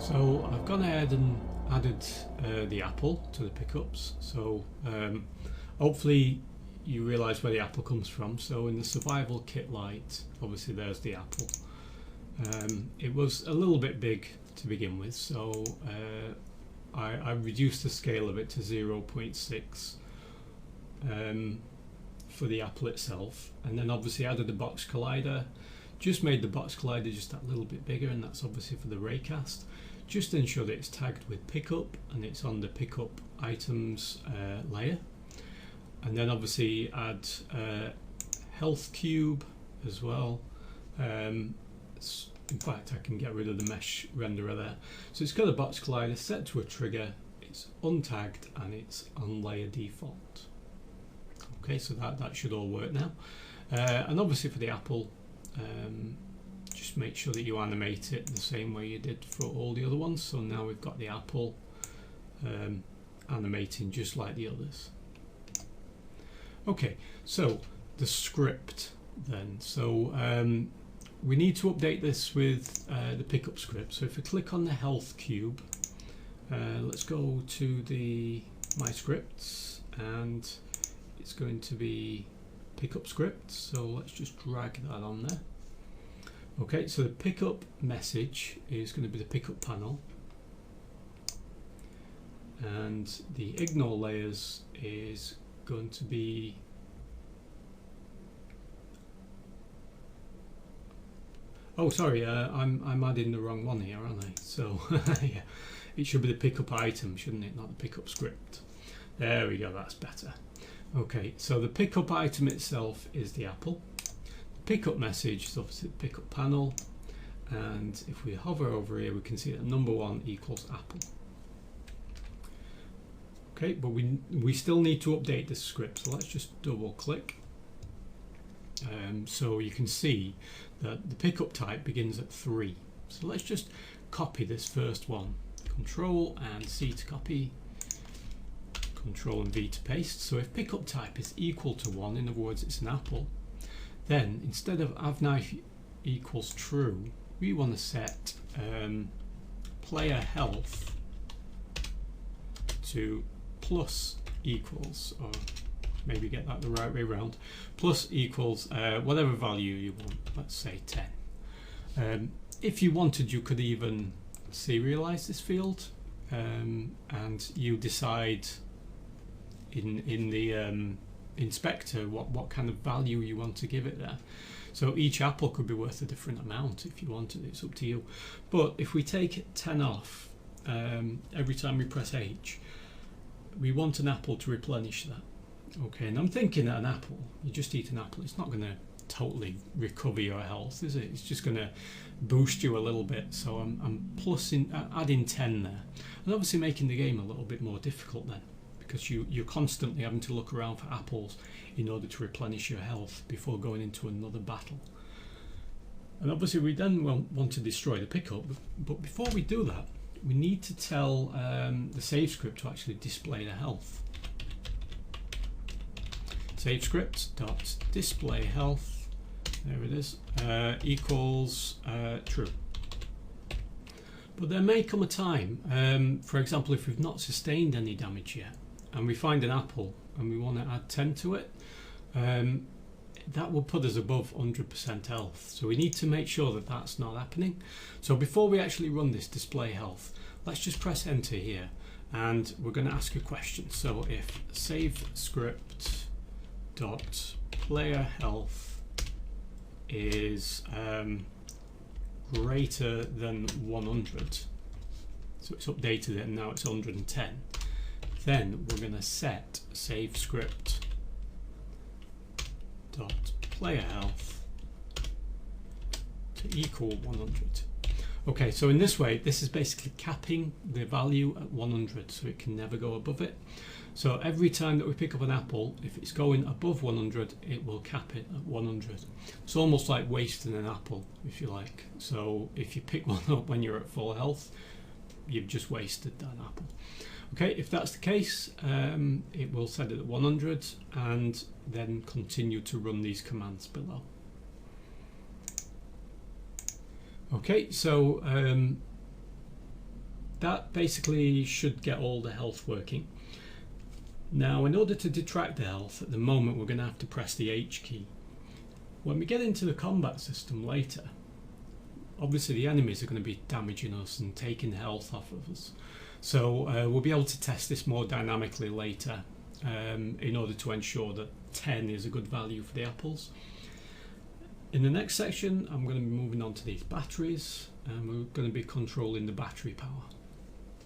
So I've gone ahead and added the apple to the pickups. So hopefully you realise where the apple comes from. So in the survival kit light, obviously there's the apple. It was a little bit big to begin with, so I reduced the scale of it to 0.6 for the apple itself, and then obviously added the box collider. Just made the box collider just that little bit bigger, and that's obviously for the raycast. Just to ensure that it's tagged with pickup and it's on the pickup items layer. And then obviously add health cube as well. In fact, I can get rid of the mesh renderer there. So it's got a box collider set to a trigger, it's untagged, and it's on layer default. Okay, so that should all work now. And obviously for the apple, just make sure that you animate it the same way you did for all the other ones. So now we've got the apple animating just like the others. Okay, so the script then. So we need to update this with the pickup script. So if we click on the health cube, let's go to the my scripts, and it's going to be pickup script. So let's just drag that on there. Okay, so the pickup message is going to be the pickup panel, and the ignore layers is going to be I'm adding the wrong one here, aren't I? So yeah, it should be the pickup item, shouldn't it? Not the pickup script. There we go, that's better. Okay, so the pickup item itself is the apple. The pickup message is obviously the pickup panel, and if we hover over here, we can see that number 1 equals apple. Okay, but we still need to update this script, so let's just double click. So you can see that the pickup type begins at 3. So let's just copy this first one. Control and C to copy, Control and V to paste. So if pickup type is equal to 1, in other words it's an apple, then instead of avknife equals true, we want to set player health to plus equals, or maybe get that the right way around, plus equals whatever value you want, let's say 10. If you wanted, you could even serialize this field, and you decide in the inspector what kind of value you want to give it there. So each apple could be worth a different amount if you wanted, it's up to you. But if we take 10 off every time we press H, we want an apple to replenish that. Okay, and I'm thinking that an apple, you just eat an apple, it's not going to totally recover your health, is it? It's just going to boost you a little bit. So I'm adding 10 there, and obviously making the game a little bit more difficult then, because you're constantly having to look around for apples in order to replenish your health before going into another battle. And obviously we then want to destroy the pickup, but before we do that, we need to tell the save script to actually display the health. Save script dot display health, there it is, equals true. But there may come a time, for example, if we've not sustained any damage yet, and we find an apple and we want to add 10 to it, that will put us above 100% health. So we need to make sure that that's not happening. So before we actually run this display health, let's just press enter here, and we're going to ask a question. So if save script dot player health is greater than 100, so it's updated it and now it's 110, then we're going to set save script dot player health to equal 100. Okay, so in this way, this is basically capping the value at 100, so it can never go above it. So every time that we pick up an apple, if it's going above 100, it will cap it at 100. It's almost like wasting an apple, if you like. So if you pick one up when you're at full health, you've just wasted that apple. Okay, if that's the case, it will set it at 100 and then continue to run these commands below. Okay, so that basically should get all the health working. Now, in order to detract the health, at the moment we're going to have to press the H key. When we get into the combat system later, obviously the enemies are going to be damaging us and taking health off of us. So we'll be able to test this more dynamically later in order to ensure that 10 is a good value for the apples. In the next section, I'm going to be moving on to these batteries, and we're going to be controlling the battery power.